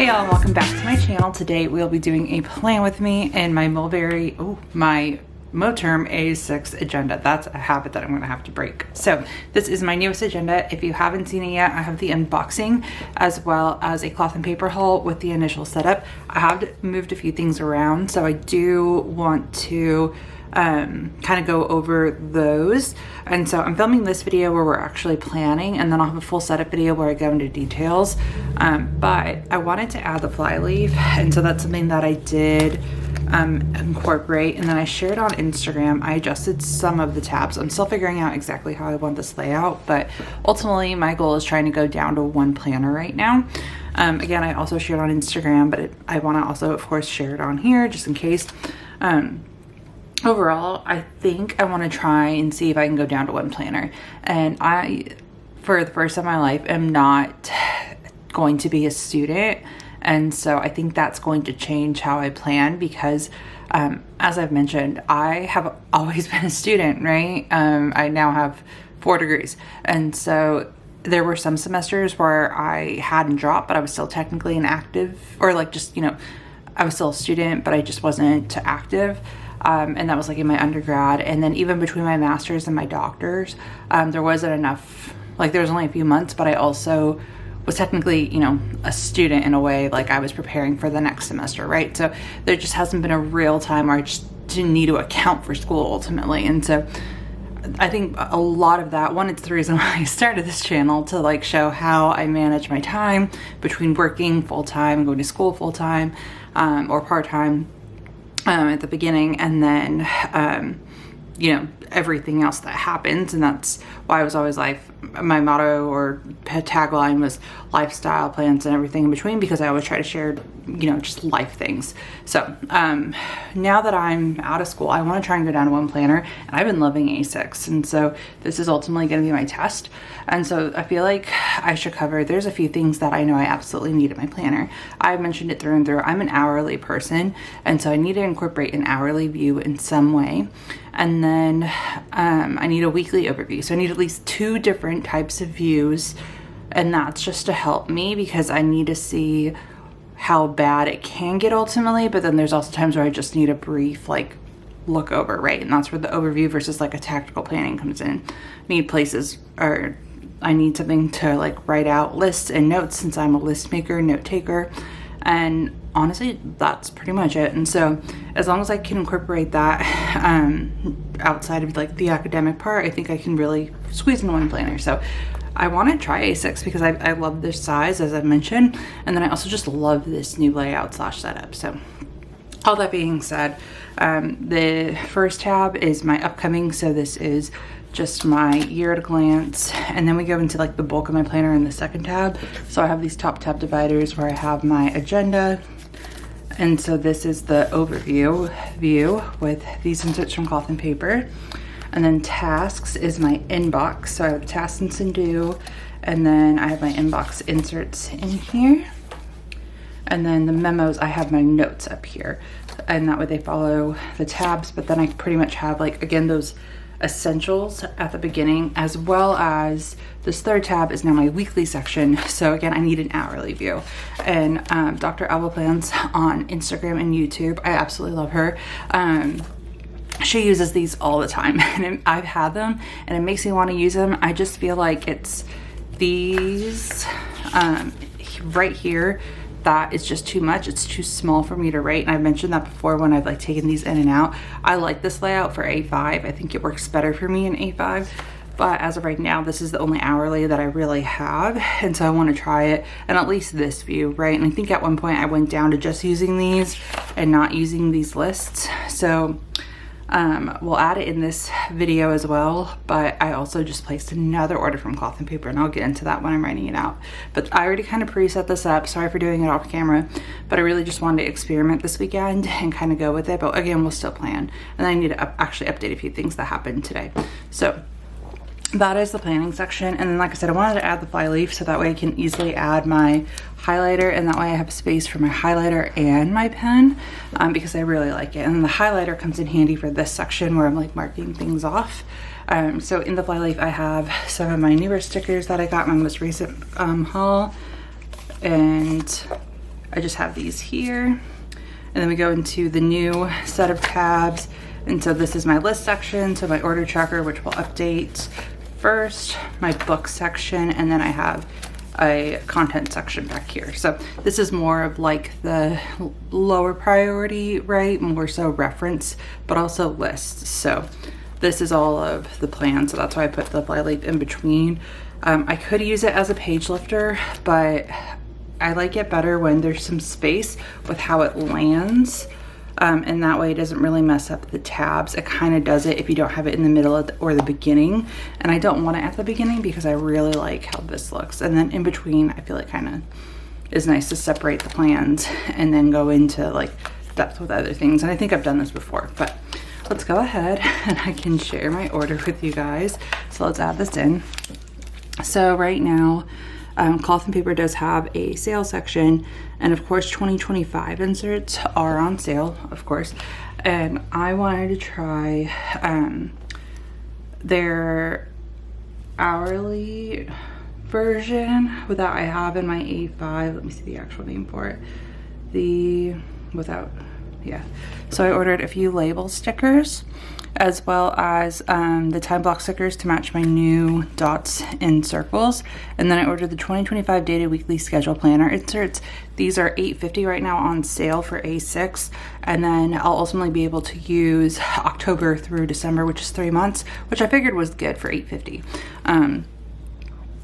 Hey y'all, welcome back to my channel. Today we'll be doing a plan with me and my my Moterm A6 agenda. That's a habit that I'm gonna have to break. So this is my newest agenda. If you haven't seen it yet, I have the unboxing as well as a cloth and paper haul with the initial setup. I have moved a few things around, so I do want to kind of go over those. And so I'm filming this video where we're actually planning, and then I'll have a full setup video where I go into details. But I wanted to add the fly leaf, and so that's something that I did incorporate, and then I shared on Instagram. I adjusted some of the tabs. I'm still figuring out exactly how I want this layout, but ultimately my goal is trying to go down to one planner right now. Again, I also shared on Instagram, but I want to also of course share it on here just in case. Overall, I think I want to try and see if I can go down to one planner. And I, for the first time in my life, am not going to be a student. And so I think that's going to change how I plan because, as I've mentioned, I have always been a student, right? I now have 4 degrees. And so there were some semesters where I hadn't dropped, but I was still technically an active, or like just, you know, I was still a student, but I just wasn't active. And that was like in my undergrad. And then even between my master's and my doctor's, there wasn't enough, like there was only a few months, but I also was technically, you know, a student in a way, like I was preparing for the next semester, right? So there just hasn't been a real time where I just didn't need to account for school ultimately. And so I think a lot of that, one, it's the reason why I started this channel, to like show how I manage my time between working full-time, going to school full-time, or part-time. At the beginning, and then you know, everything else that happens. And that's why I was always like, my motto or tagline was lifestyle plans and everything in between, because I always try to share, you know, just life things. So now that I'm out of school, I want to try and go down to one planner, and I've been loving A6, and so this is ultimately going to be my test. And so I feel like I should cover, there's a few things that I know I absolutely need in my planner. I mentioned it through and through. I'm an hourly person, and so I need to incorporate an hourly view in some way. And then I need a weekly overview. So I need at least 2 different types of views, and that's just to help me because I need to see how bad it can get ultimately. But then there's also times where I just need a brief like look over, right? And that's where the overview versus like a tactical planning comes in. Need places, or I need something to like write out lists and notes, since I'm a list maker, note taker. And honestly, that's pretty much it. And so as long as I can incorporate that outside of like the academic part, I think I can really squeeze in one planner. So I want to try A6 because I love this size, as I've mentioned, and then I also just love this new layout / setup. So all that being said, the first tab is my upcoming. So this is just my year at a glance, and then we go into like the bulk of my planner in the second tab. So I have these top tab dividers where I have my agenda, and so this is the overview view with these inserts from cloth and paper. And then tasks is my inbox, so I have tasks and due, and then I have my inbox inserts in here. And then the memos, I have my notes up here, and that way they follow the tabs. But then I pretty much have like, again, those essentials at the beginning, as well as this third tab is now my weekly section. So again, I need an hourly view. And Dr. Alba Plans on Instagram and YouTube, I absolutely love her. She uses these all the time, and I've had them and it makes me want to use them. I just feel like it's these right here that is just too much. It's too small for me to write, and I've mentioned that before when I've like taken these in and out. I like this layout for A5. I think it works better for me in A5, but as of right now, this is the only hourly that I really have, and so I want to try it, and at least this view, right? And I think at one point I went down to just using these and not using these lists. So we'll add it in this video as well, but I also just placed another order from cloth and paper, and I'll get into that when I'm writing it out. But I already kind of preset this up. Sorry for doing it off camera, but I really just wanted to experiment this weekend and kind of go with it. But again, we'll still plan, and I need to actually update a few things that happened today. So that is the planning section. And then like I said, I wanted to add the fly leaf so that way I can easily add my highlighter, and that way I have space for my highlighter and my pen, because I really like it. And the highlighter comes in handy for this section where I'm like marking things off. So in the fly leaf, I have some of my newer stickers that I got in my most recent haul, and I just have these here. And then we go into the new set of tabs. And so this is my list section, so my order tracker, which will update first, my book section, and then I have a content section back here. So this is more of like the lower priority, right? More so reference, but also lists. So this is all of the plan. So that's why I put the flyleaf in between. I could use it as a page lifter, but I like it better when there's some space with how it lands. And that way it doesn't really mess up the tabs. It kind of does it if you don't have it in the middle or the beginning. And I don't want it at the beginning because I really like how this looks. And then in between, I feel it kind of is nice to separate the plans and then go into like depth with other things. And I think I've done this before, but let's go ahead and I can share my order with you guys. So let's add this in. So right now, Cloth and Paper does have a sale section, and of course 2025 inserts are on sale, of course. And I wanted to try their hourly version that I have in my A5. Let me see the actual name for it. So I ordered a few label stickers as well as the time block stickers to match my new dots and circles. And then I ordered the 2025 dated weekly schedule planner inserts. These are $8.50 right now on sale for A6. And then I'll ultimately be able to use October through December, which is 3 months, which I figured was good for $8.50.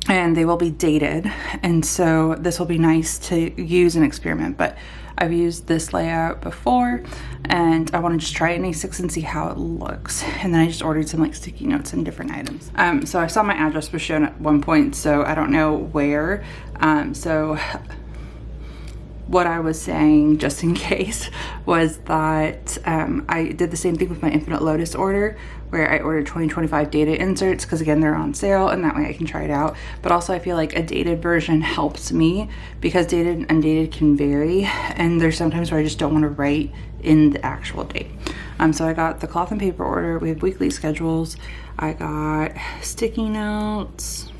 And they will be dated. And so this will be nice to use and experiment, but I've used this layout before and I want to just try it in A6 and see how it looks. And then I just ordered some like sticky notes and different items. So I saw my address was shown at one point, so I don't know where. So what I was saying, just in case, was that I did the same thing with my Infinite Lotus order, where I ordered 2025 dated inserts because again they're on sale and that way I can try it out. But also I feel like a dated version helps me because dated and undated can vary, and there's sometimes where I just don't want to write in the actual date. So I got the Cloth and Paper order. We have weekly schedules. I got sticky notes,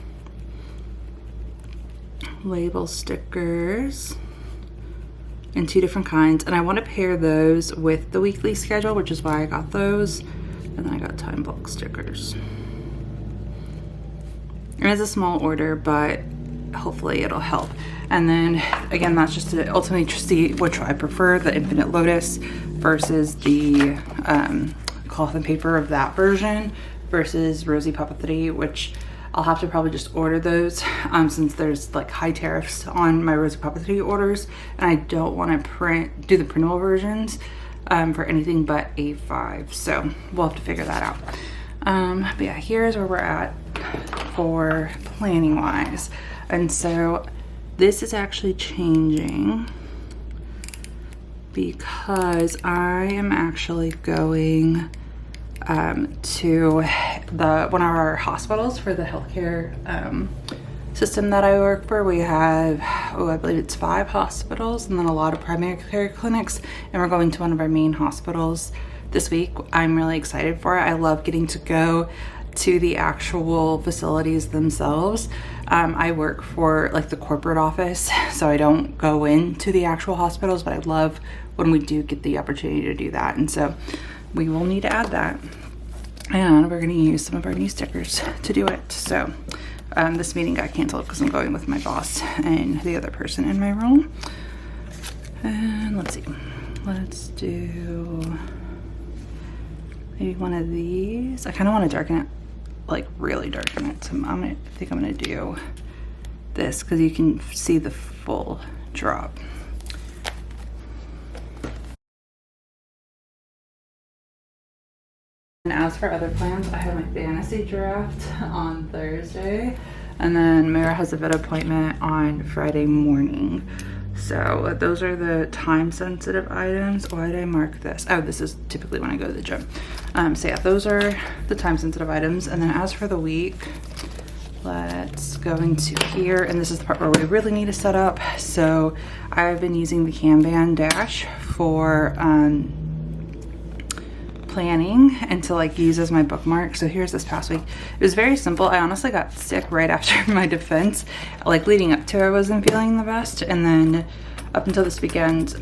label stickers in 2 different kinds, and I want to pair those with the weekly schedule, which is why I got those. And then I got time block stickers. And it's a small order, but hopefully it'll help. And then again, that's just to ultimately see which I prefer, the Infinite Lotus versus the Cloth and Paper of that version versus ROSIE Papeterie, which I'll have to probably just order those since there's like high tariffs on my ROSIE Papeterie orders, and I don't want to do the printable versions for anything but A5, so we'll have to figure that out. But yeah, here's where we're at for planning wise. And so this is actually changing because I am actually going to one of our hospitals for the healthcare system that I work for. We have, I believe it's 5 hospitals and then a lot of primary care clinics, and we're going to one of our main hospitals this week. I'm really excited for it. I love getting to go to the actual facilities themselves. I work for like the corporate office, so I don't go into the actual hospitals, but I love when we do get the opportunity to do that. And so we will need to add that, and we're going to use some of our new stickers to do it. So this meeting got canceled because I'm going with my boss and the other person in my room. And let's see, let's do maybe one of these. I kind of want to darken it, like really darken it. So I think I'm gonna do this because you can see the full drop. And as for other plans, I have my fantasy draft on Thursday, and then Mara has a vet appointment on Friday morning. So those are the time sensitive items. Why did I mark this? Oh, this is typically when I go to the gym. So yeah, those are the time sensitive items. And then as for the week, let's go into here, and this is the part where we really need to set up. So I've been using the Kanban dash for planning and to like use as my bookmark. So here's this past week. It was very simple. I honestly got sick right after my defense. Like leading up to it, I wasn't feeling the best, and then up until this weekend,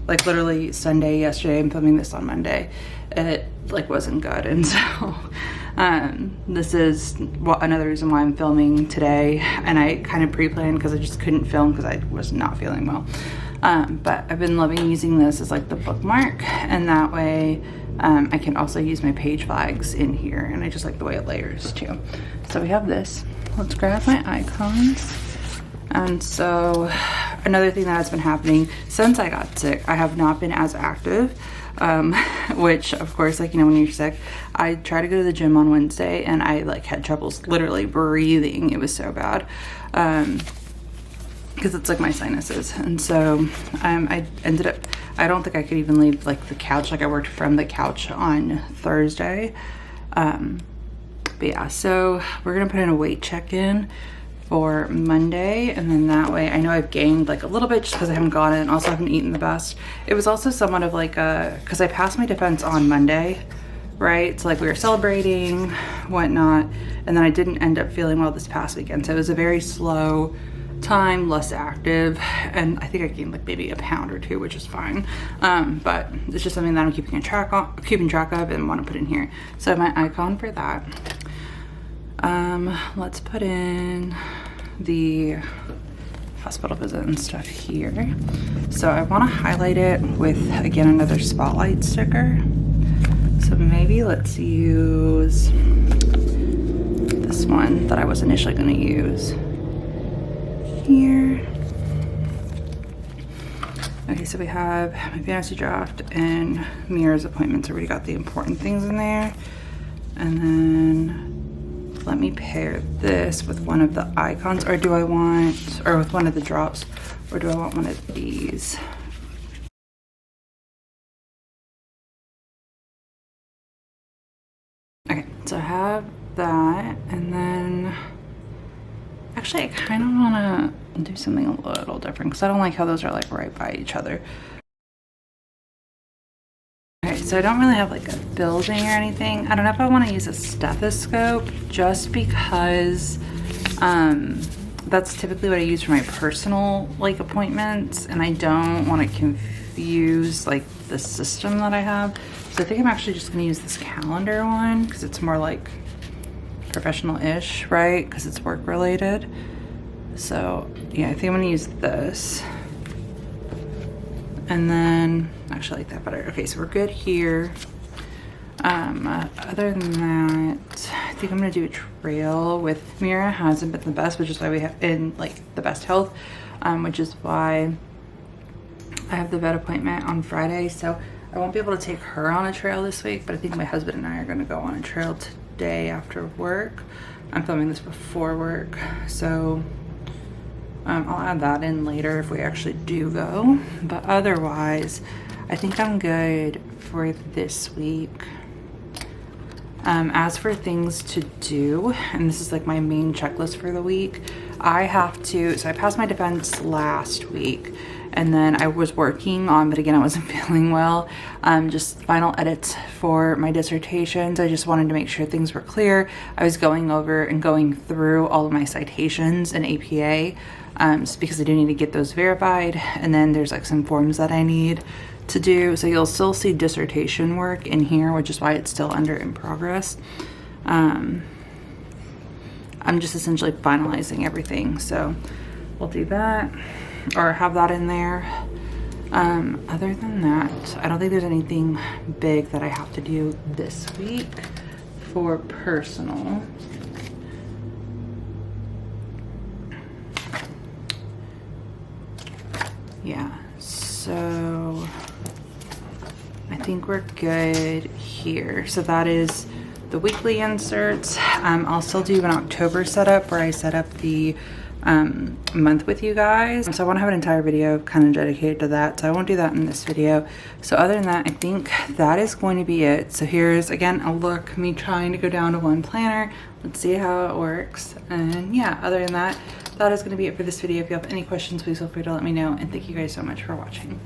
like literally Sunday yesterday, I'm filming this on Monday, it like wasn't good. And so this is another reason why I'm filming today. And I kind of pre-planned because I just couldn't film because I was not feeling well. But I've been loving using this as like the bookmark, and that way I can also use my page flags in here, and I just like the way it layers too. So we have this. Let's grab my icons. And so another thing that has been happening since I got sick, I have not been as active, which of course, like, you know, when you're sick, I tried to go to the gym on Wednesday and I like had troubles literally breathing. It was so bad. Because it's like my sinuses. And so I ended up, I don't think I could even leave like the couch. Like I worked from the couch on Thursday. But yeah, so we're gonna put in a weight check-in for Monday, and then that way I know I've gained like a little bit just because I haven't gone and also haven't eaten the best. It was also somewhat of like a, because I passed my defense on Monday, right? So like we were celebrating, whatnot, and then I didn't end up feeling well this past weekend. So it was a very slow time, less active, and I think I gained like maybe a pound or two, which is fine. But it's just something that I'm keeping track of and want to put in here. So my icon for that. Let's put in the hospital visit and stuff here. So I want to highlight it with, again, another spotlight sticker. So maybe let's use this one that I was initially going to use here. Okay, so we have my fantasy draft and Mira's appointments. Already got the important things in there. And then let me pair this with one of the icons, or do I want, or with one of the drops, or do I want one of these? Okay, so I have that, and then actually I kind of want to do something a little different because I don't like how those are like right by each other. Okay, so I don't really have like a building or anything. I don't know if I want to use a stethoscope just because that's typically what I use for my personal like appointments, and I don't want to confuse like the system that I have. So I think I'm actually just going to use this calendar one because it's more like professional-ish, right? Because it's work related. So yeah, I think I'm going to use this. And then, actually I like that better. Okay, so we're good here. Other than that, I think I'm gonna do a trail with Mira. Hasn't been the best, which is why we have in like the best health, which is why I have the vet appointment on Friday. So I won't be able to take her on a trail this week, but I think my husband and I are gonna go on a trail today after work. I'm filming this before work, so I'll add that in later if we actually do go. But otherwise, I think I'm good for this week. As for things to do, and this is like my main checklist for the week, I have to, so I passed my defense last week, and then I was working on, but again, I wasn't feeling well, just final edits for my dissertations. I just wanted to make sure things were clear. I was going over and going through all of my citations in APA, just because I do need to get those verified, and then there's like some forms that I need to do. So you'll still see dissertation work in here, which is why it's still under in progress. I'm just essentially finalizing everything, so we'll do that or have that in there. Other than that, I don't think there's anything big that I have to do this week for personal. Yeah, so I think we're good here. So that is the weekly inserts. I'll still do an October setup where I set up the month with you guys. So I want to have an entire video kind of dedicated to that. So I won't do that in this video. So other than that, I think that is going to be it. So here's again a look, me trying to go down to one planner. Let's see how it works. And yeah, other than that, that is going to be it for this video. If you have any questions, please feel free to let me know. And thank you guys so much for watching.